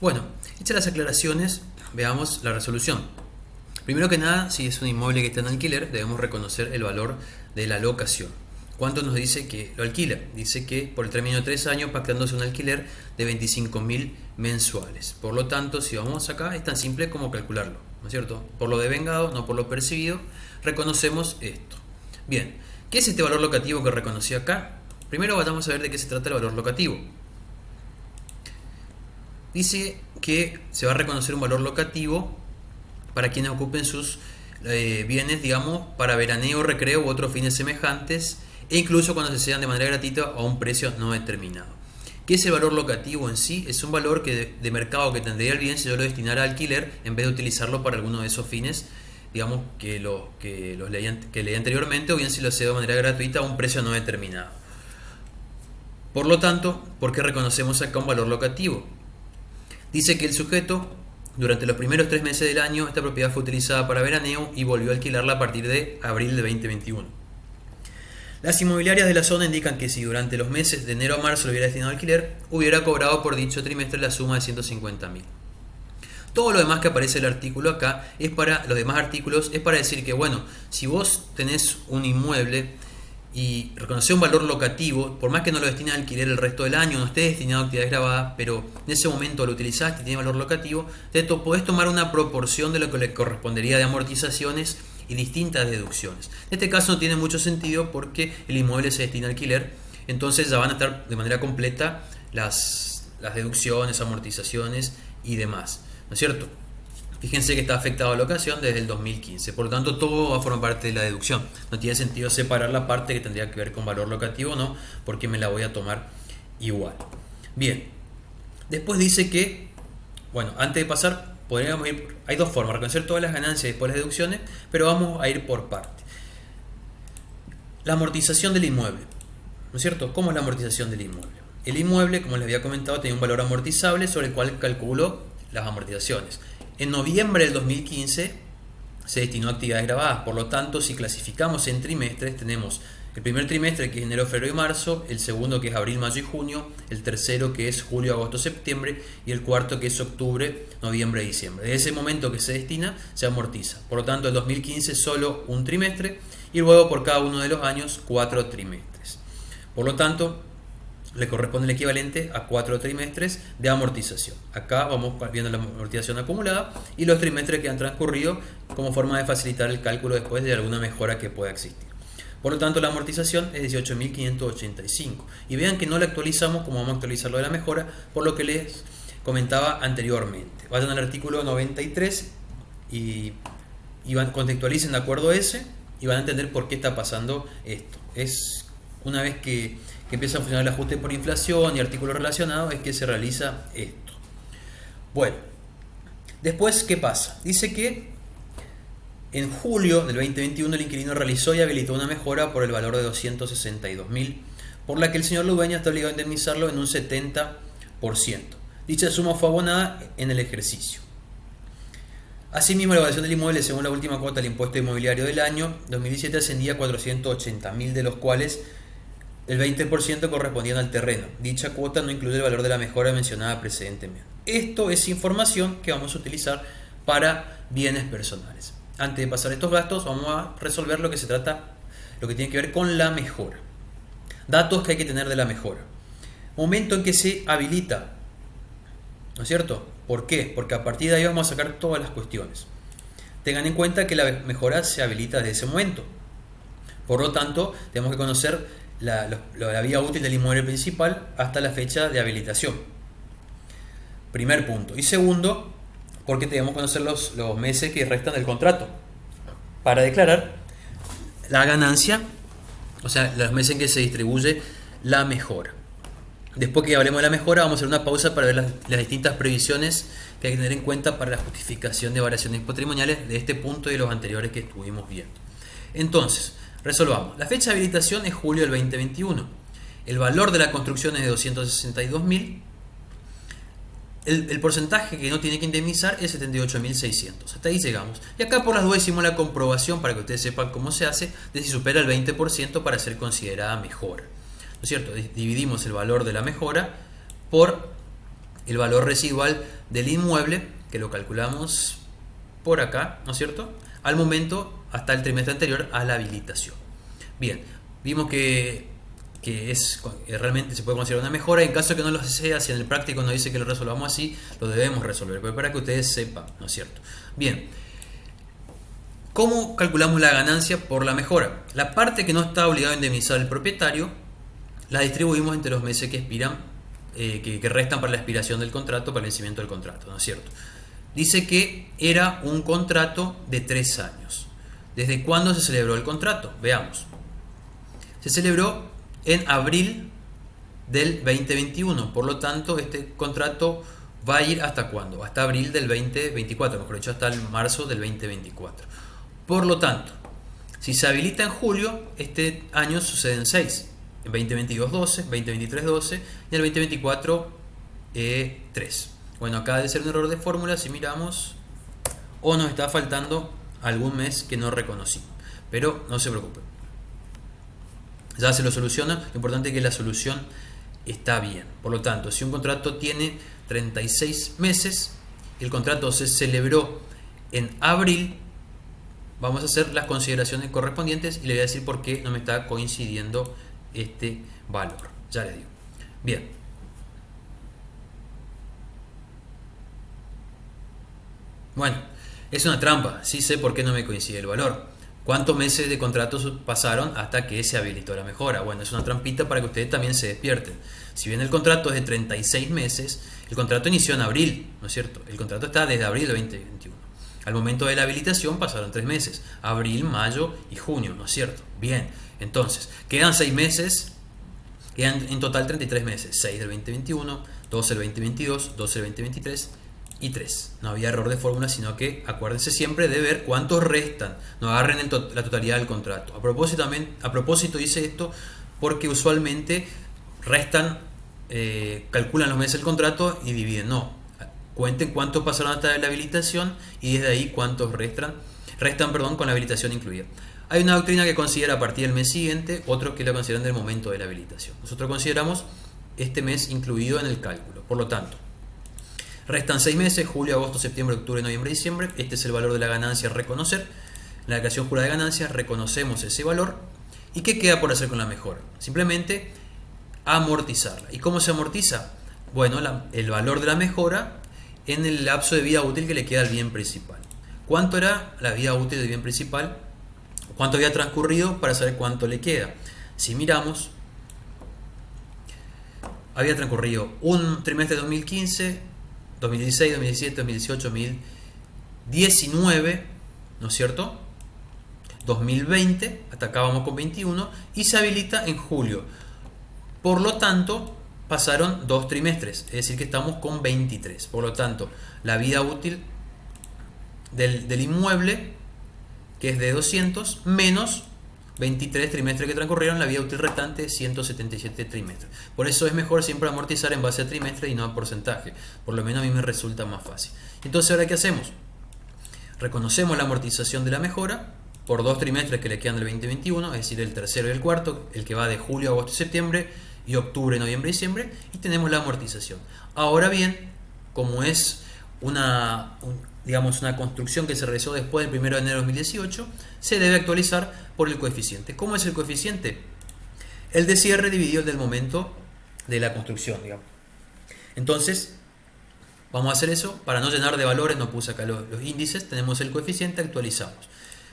Bueno, hechas las aclaraciones, veamos la resolución. Primero que nada, si es un inmueble que está en alquiler, debemos reconocer el valor de la locación. ¿Cuánto nos dice que lo alquila? Dice que por el término de 3 años pactándose un alquiler de 25.000 mensuales. Por lo tanto, si vamos acá, es tan simple como calcularlo, ¿no es cierto? Por lo devengado, no por lo percibido, reconocemos esto. Bien, ¿qué es este valor locativo que reconocí acá? Primero vamos a ver de qué se trata el valor locativo. Dice que se va a reconocer un valor locativo para quienes ocupen sus bienes, digamos, para veraneo, recreo u otros fines semejantes, e incluso cuando se cedan de manera gratuita a un precio no determinado. ¿Qué es el valor locativo en sí? Es un valor de mercado que tendría el bien si yo lo destinara a alquiler en vez de utilizarlo para alguno de esos fines, digamos, que leí anteriormente, o bien si lo cedo de manera gratuita a un precio no determinado. Por lo tanto, ¿por qué reconocemos acá un valor locativo? Dice que el sujeto, durante los primeros 3 meses del año, esta propiedad fue utilizada para veraneo y volvió a alquilarla a partir de abril de 2021. Las inmobiliarias de la zona indican que si durante los meses de enero a marzo lo hubiera destinado a alquiler, hubiera cobrado por dicho trimestre la suma de 150.000. Todo lo demás que aparece en el artículo acá es para los demás artículos, es para decir que, bueno, si vos tenés un inmueble y reconocer un valor locativo, por más que no lo destines a alquiler el resto del año, no esté destinado a actividades grabadas, pero en ese momento lo utilizaste y tiene valor locativo, podés tomar una proporción de lo que le correspondería de amortizaciones y distintas deducciones. En este caso no tiene mucho sentido porque el inmueble se destina a alquiler, entonces ya van a estar de manera completa las deducciones, amortizaciones y demás, ¿no es cierto? Fíjense que está afectado a la locación desde el 2015, por lo tanto todo va a formar parte de la deducción. No tiene sentido separar la parte que tendría que ver con valor locativo, no, porque me la voy a tomar igual. Bien, después dice que, bueno, antes de pasar, podríamos ir, hay dos formas, reconocer todas las ganancias y después las deducciones, pero vamos a ir por parte. La amortización del inmueble, ¿no es cierto? ¿Cómo es la amortización del inmueble? El inmueble, como les había comentado, tenía un valor amortizable sobre el cual calculo las amortizaciones. En noviembre del 2015 se destinó a actividades grabadas, por lo tanto, si clasificamos en trimestres, tenemos el primer trimestre que es enero, febrero y marzo, el segundo que es abril, mayo y junio, el tercero que es julio, agosto, septiembre y el cuarto que es octubre, noviembre y diciembre. Desde ese momento que se destina, se amortiza. Por lo tanto, el 2015 solo un trimestre y luego por cada uno de los años 4 trimestres. Por lo tanto, le corresponde el equivalente a 4 trimestres de amortización. Acá vamos viendo la amortización acumulada y los trimestres que han transcurrido como forma de facilitar el cálculo después de alguna mejora que pueda existir. Por lo tanto, la amortización es 18.585. Y vean que no la actualizamos como vamos a actualizar lo de la mejora, por lo que les comentaba anteriormente. Vayan al artículo 93 y contextualicen de acuerdo a ese y van a entender por qué está pasando esto. Es una vez que empieza a funcionar el ajuste por inflación y artículos relacionados, es que se realiza esto. Bueno, después, ¿qué pasa? Dice que en julio del 2021 el inquilino realizó y habilitó una mejora por el valor de 262.000, por la que el señor Ludueña está obligado a indemnizarlo en un 70%. Dicha suma fue abonada en el ejercicio. Asimismo, la evaluación del inmueble según la última cuota del impuesto inmobiliario del año 2017 ascendía a 480.000, de los cuales el 20% correspondían al terreno. Dicha cuota no incluye el valor de la mejora mencionada precedentemente. Esto es información que vamos a utilizar para bienes personales. Antes de pasar estos gastos, vamos a resolver lo que tiene que ver con la mejora. Datos que hay que tener de la mejora. Momento en que se habilita, ¿no es cierto? ¿Por qué? Porque a partir de ahí vamos a sacar todas las cuestiones. Tengan en cuenta que la mejora se habilita desde ese momento. Por lo tanto, tenemos que conocer la vía útil del inmueble principal hasta la fecha de habilitación. Primer punto. Y segundo, porque debemos conocer los meses que restan del contrato para declarar la ganancia, o sea, los meses en que se distribuye la mejora. Después que hablemos de la mejora, vamos a hacer una pausa para ver las distintas previsiones que hay que tener en cuenta para la justificación de variaciones patrimoniales de este punto y de los anteriores que estuvimos viendo. Entonces, resolvamos. La fecha de habilitación es julio del 2021. El valor de la construcción es de 262.000. El porcentaje que no tiene que indemnizar es 78.600. Hasta ahí llegamos. Y acá por las dudas hicimos la comprobación para que ustedes sepan cómo se hace de si supera el 20% para ser considerada mejora. ¿No es cierto? Dividimos el valor de la mejora por el valor residual del inmueble, que lo calculamos por acá, ¿no es cierto? Al momento, hasta el trimestre anterior a la habilitación. Bien, vimos que realmente se puede considerar una mejora. En caso de que no lo sea, si en el práctico nos dice que lo resolvamos así, lo debemos resolver, pero para que ustedes sepan, ¿no es cierto? Bien, ¿cómo calculamos la ganancia por la mejora? La parte que no está obligado a indemnizar el propietario, la distribuimos entre los meses que expiran, que restan para la expiración del contrato, para el vencimiento del contrato, ¿no es cierto? Dice que era un contrato de 3 años. ¿Desde cuándo se celebró el contrato? Veamos. Se celebró en abril del 2021, por lo tanto este contrato va a ir hasta cuándo, hasta abril del 2024, mejor dicho, hasta el marzo del 2024. Por lo tanto, si se habilita en julio, este año suceden 6, en 2022 12, 2023 12 y en el 2024 3. Bueno, acá debe ser un error de fórmula si miramos, o nos está faltando algún mes que no reconocimos, pero no se preocupen, ya se lo soluciona. Lo importante es que la solución está bien. Por lo tanto, si un contrato tiene 36 meses, el contrato se celebró en abril, vamos a hacer las consideraciones correspondientes y le voy a decir por qué no me está coincidiendo este valor. Ya les digo. Bien. Bueno, es una trampa. Sí sé por qué no me coincide el valor. ¿Cuántos meses de contratos pasaron hasta que se habilitó la mejora? Bueno, es una trampita para que ustedes también se despierten. Si bien el contrato es de 36 meses, el contrato inició en abril, ¿no es cierto? El contrato está desde abril de 2021. Al momento de la habilitación pasaron 3 meses, abril, mayo y junio, ¿no es cierto? Bien, entonces, quedan 6 meses, quedan en total 33 meses, 6 del 2021, 12 del 2022, 12 del 2023 y 3. No había error de fórmula, sino que acuérdense siempre de ver cuántos restan, no agarren la totalidad del contrato. A propósito hice esto porque usualmente restan, calculan los meses del contrato y dividen, no. Cuenten cuántos pasaron hasta la habilitación y desde ahí cuántos restan con la habilitación incluida. Hay una doctrina que considera a partir del mes siguiente, otros que la consideran del momento de la habilitación. Nosotros consideramos este mes incluido en el cálculo. Por lo tanto, restan 6 meses, julio, agosto, septiembre, octubre, noviembre, diciembre. Este es el valor de la ganancia a reconocer. En la declaración jurada de ganancias reconocemos ese valor. ¿Y qué queda por hacer con la mejora? Simplemente amortizarla. ¿Y cómo se amortiza? Bueno, el valor de la mejora en el lapso de vida útil que le queda al bien principal. ¿Cuánto era la vida útil del bien principal? ¿Cuánto había transcurrido para saber cuánto le queda? Si miramos, había transcurrido un trimestre de 2015, 2016, 2017, 2018, 2019, ¿no es cierto? 2020, hasta acá vamos con 21, y se habilita en julio. Por lo tanto, pasaron 2 trimestres, es decir que estamos con 23. Por lo tanto, la vida útil del inmueble, que es de 200, menos 23 trimestres que transcurrieron, la vida útil restante es 177 trimestres. Por eso es mejor siempre amortizar en base a trimestre y no a porcentaje. Por lo menos a mí me resulta más fácil. Entonces, ¿ahora qué hacemos? Reconocemos la amortización de la mejora por 2 trimestres que le quedan del 2021, es decir, el tercero y el cuarto, el que va de julio, agosto y septiembre, y octubre, noviembre y diciembre, y tenemos la amortización. Ahora bien, como es una construcción que se realizó después del 1 de enero de 2018, se debe actualizar por el coeficiente. ¿Cómo es el coeficiente? El de cierre dividido del momento de la construcción, digamos. Entonces, vamos a hacer eso. Para no llenar de valores, no puse acá los índices, tenemos el coeficiente, actualizamos.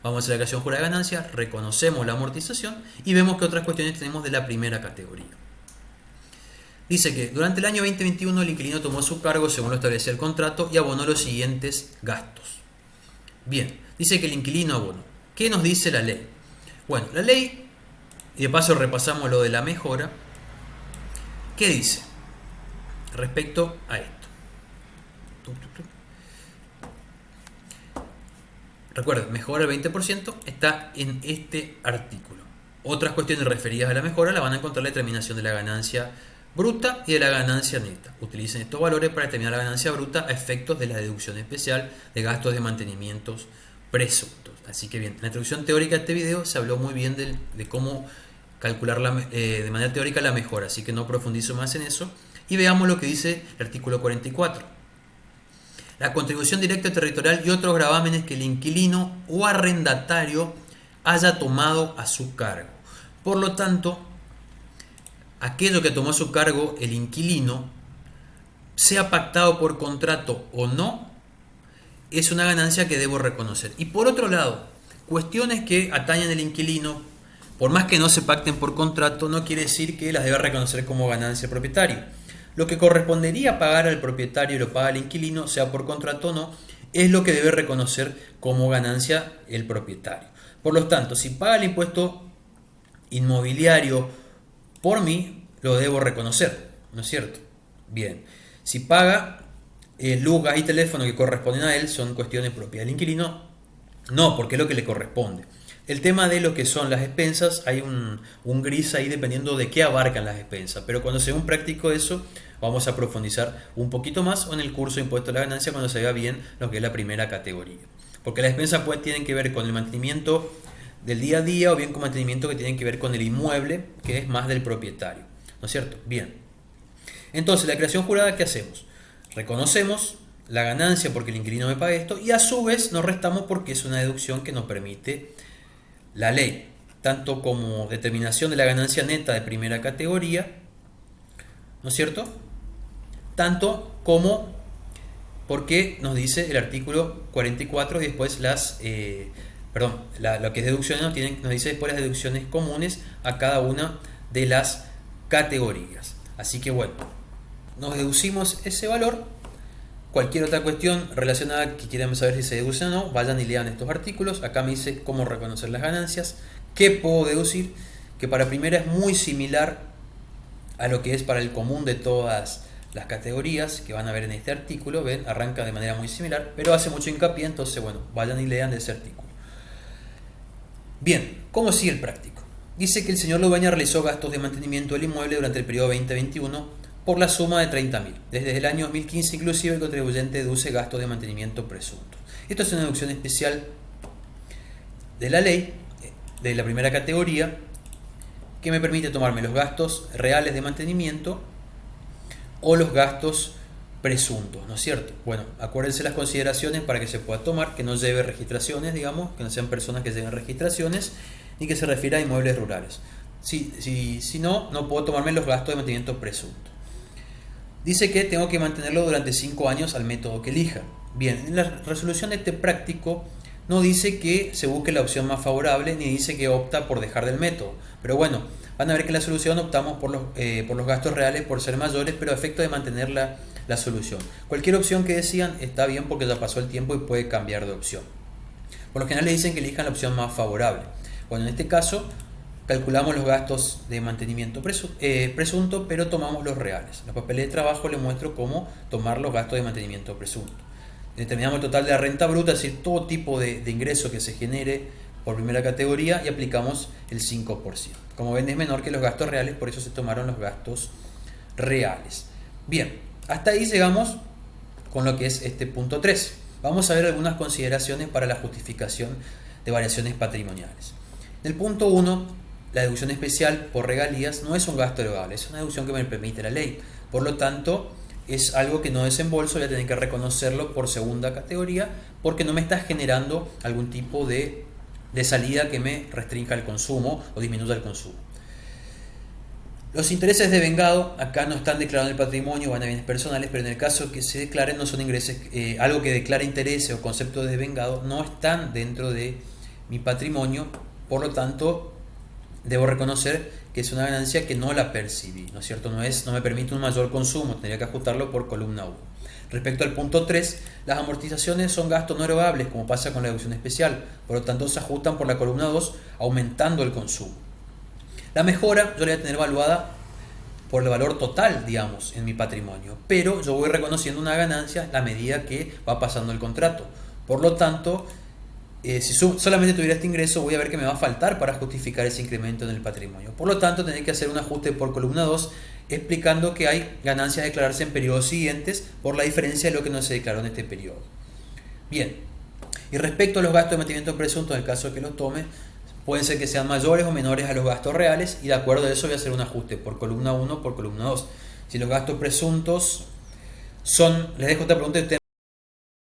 Vamos a hacer la declaración jurada de ganancia, reconocemos la amortización y vemos que otras cuestiones tenemos de la primera categoría. Dice que durante el año 2021 el inquilino tomó su cargo según lo establecía el contrato y abonó los siguientes gastos. Bien, dice que el inquilino abonó. ¿Qué nos dice la ley? Bueno, la ley, y de paso repasamos lo de la mejora, ¿qué dice respecto a esto? Recuerden, mejora el 20% está en este artículo. Otras cuestiones referidas a la mejora la van a encontrar en la determinación de la ganancia bruta y de la ganancia neta. Utilicen estos valores para determinar la ganancia bruta a efectos de la deducción especial de gastos de mantenimientos presuntos. Así que bien, en la introducción teórica de este video se habló muy bien de cómo calcular de manera teórica la mejora, así que no profundizo más en eso. Y veamos lo que dice el artículo 44. La contribución directa territorial y otros gravámenes que el inquilino o arrendatario haya tomado a su cargo. Por lo tanto, aquello que tomó a su cargo el inquilino, sea pactado por contrato o no, es una ganancia que debo reconocer. Y por otro lado, cuestiones que atañen al inquilino, por más que no se pacten por contrato, no quiere decir que las deba reconocer como ganancia el propietario. Lo que correspondería pagar al propietario y lo paga el inquilino, sea por contrato o no, es lo que debe reconocer como ganancia el propietario. Por lo tanto, si paga el impuesto inmobiliario por mí, lo debo reconocer, ¿no es cierto? Bien, si paga luz, gas y teléfono que corresponden a él, son cuestiones propias del inquilino, no, porque es lo que le corresponde. El tema de lo que son las expensas, hay un gris ahí dependiendo de qué abarcan las expensas, pero cuando sea un práctico eso, vamos a profundizar un poquito más o en el curso de impuesto a la ganancia cuando se vea bien lo que es la primera categoría. Porque las expensas pues tienen que ver con el mantenimiento del día a día o bien con mantenimiento que tienen que ver con el inmueble, que es más del propietario, ¿no es cierto? Bien. Entonces, la creación jurada, ¿qué hacemos? Reconocemos la ganancia porque el inquilino me paga esto y a su vez nos restamos porque es una deducción que nos permite la ley, tanto como determinación de la ganancia neta de primera categoría, ¿no es cierto? Tanto como porque nos dice el artículo 44 y después lo que es deducciones nos dice después las deducciones comunes a cada una de las categorías. Así que bueno, nos deducimos ese valor. Cualquier otra cuestión relacionada que quieran saber si se deduce o no, vayan y lean estos artículos. Acá me dice cómo reconocer las ganancias. ¿Qué puedo deducir? Que para primera es muy similar a lo que es para el común de todas las categorías que van a ver en este artículo. Ven, arranca de manera muy similar, pero hace mucho hincapié, entonces bueno, vayan y lean de ese artículo. Bien, ¿cómo sigue el práctico? Dice que el señor Ludueña realizó gastos de mantenimiento del inmueble durante el periodo 2021 por la suma de 30.000. Desde el año 2015 inclusive el contribuyente deduce gastos de mantenimiento presuntos. Esto es una deducción especial de la ley, de la primera categoría, que me permite tomarme los gastos reales de mantenimiento o los gastos presuntos, ¿no es cierto? Bueno, acuérdense las consideraciones para que se pueda tomar, que no lleve registraciones, digamos, que no sean personas que lleven registraciones, ni que se refiera a inmuebles rurales. Si no, no puedo tomarme los gastos de mantenimiento presunto. Dice que tengo que mantenerlo durante 5 años al método que elija. Bien, en la resolución de este práctico no dice que se busque la opción más favorable, ni dice que opta por dejar del método. Pero bueno, van a ver que en la solución optamos por los gastos reales por ser mayores, pero a efecto de mantener la solución. Cualquier opción que decidan está bien porque ya pasó el tiempo y puede cambiar de opción. Por lo general le dicen que elijan la opción más favorable. Bueno, en este caso calculamos los gastos de mantenimiento presunto, pero tomamos los reales. Los papeles de trabajo les muestro cómo tomar los gastos de mantenimiento presunto. Determinamos el total de la renta bruta, es decir, todo tipo de ingreso que se genere por primera categoría y aplicamos el 5%. Como ven, es menor que los gastos reales, por eso se tomaron los gastos reales. Bien, hasta ahí llegamos con lo que es este punto 3. Vamos a ver algunas consideraciones para la justificación de variaciones patrimoniales. En el punto 1, la deducción especial por regalías no es un gasto erogable, es una deducción que me permite la ley. Por lo tanto, es algo que no desembolso, voy a tener que reconocerlo por segunda categoría porque no me está generando algún tipo de salida que me restrinja el consumo o disminuya el consumo. Los intereses de vengado acá no están declarados en el patrimonio, van a bienes personales, pero en el caso que se declaren no son ingresos, algo que declara intereses o conceptos de vengado no están dentro de mi patrimonio, por lo tanto debo reconocer que es una ganancia que no la percibí, ¿no es cierto? No me permite un mayor consumo, tendría que ajustarlo por columna 1. Respecto al punto 3, las amortizaciones son gastos no erogables, como pasa con la deducción especial, por lo tanto se ajustan por la columna 2, aumentando el consumo. La mejora yo la voy a tener evaluada por el valor total, digamos, en mi patrimonio, pero yo voy reconociendo una ganancia a medida que va pasando el contrato. Por lo tanto, si solamente tuviera este ingreso, voy a ver que me va a faltar para justificar ese incremento en el patrimonio. Por lo tanto, tendré que hacer un ajuste por columna 2, explicando que hay ganancias a declararse en periodos siguientes por la diferencia de lo que no se declaró en este periodo. Bien, y respecto a los gastos de mantenimiento presunto, en el caso de que los tome, pueden ser que sean mayores o menores a los gastos reales, y de acuerdo a eso voy a hacer un ajuste por columna 1, por columna 2. Si los gastos presuntos son, les dejo esta pregunta y ustedes